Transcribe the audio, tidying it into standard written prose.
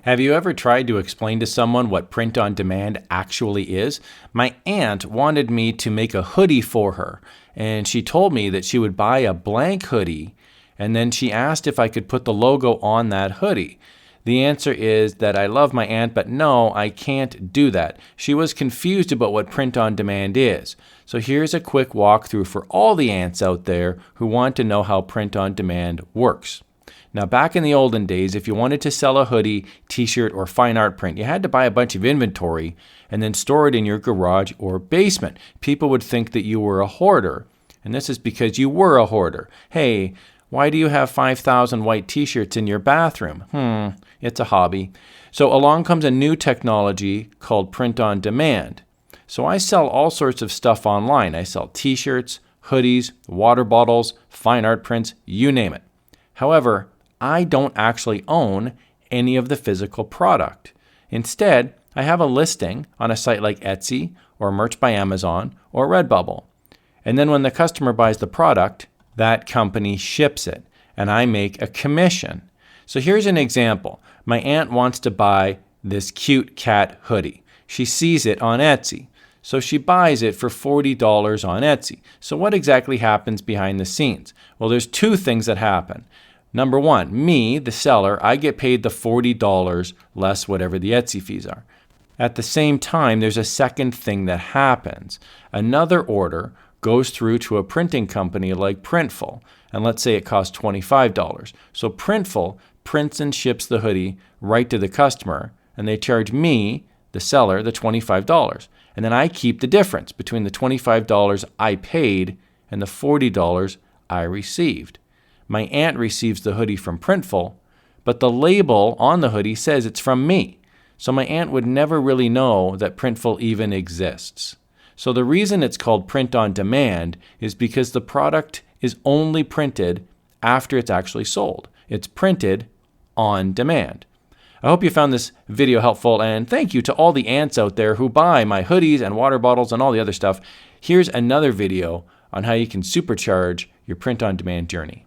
Have you ever tried to explain to someone what print on demand actually is? My aunt wanted me to make a hoodie for her, and she told me that she would buy a blank hoodie, and then she asked if I could put the logo on that hoodie. The answer is that I love my aunt, but no, I can't do that. She was confused about what print on demand is. So here's a quick walkthrough for all the aunts out there who want to know how print on demand works. Now, back in the olden days, if you wanted to sell a hoodie, t-shirt, or fine art print, you had to buy a bunch of inventory and then store it in your garage or basement. People would think that you were a hoarder, and this is because you were a hoarder. Hey, why do you have 5,000 white t-shirts in your bathroom? It's a hobby. So along comes a new technology called print on demand. So I sell all sorts of stuff online. I sell t-shirts, hoodies, water bottles, fine art prints, you name it. However, I don't actually own any of the physical product. Instead, I have a listing on a site like Etsy or Merch by Amazon or Redbubble. And then when the customer buys the product, that company ships it, and I make a commission. So here's an example. My aunt wants to buy this cute cat hoodie. She sees it on Etsy, so she buys it for $40 on Etsy. So what exactly happens behind the scenes? Well, there's two things that happen. Number one, me, the seller, I get paid the $40 less whatever the Etsy fees are. At the same time, there's a second thing that happens. Another order goes through to a printing company like Printful, and let's say it costs $25. So Printful prints and ships the hoodie right to the customer, and they charge me, the seller, the $25. And then I keep the difference between the $25 I paid and the $40 I received. My aunt receives the hoodie from Printful, but the label on the hoodie says it's from me. So my aunt would never really know that Printful even exists. So the reason it's called print on demand is because the product is only printed after it's actually sold. It's printed on demand. I hope you found this video helpful, and thank you to all the aunts out there who buy my hoodies and water bottles and all the other stuff. Here's another video on how you can supercharge your print on demand journey.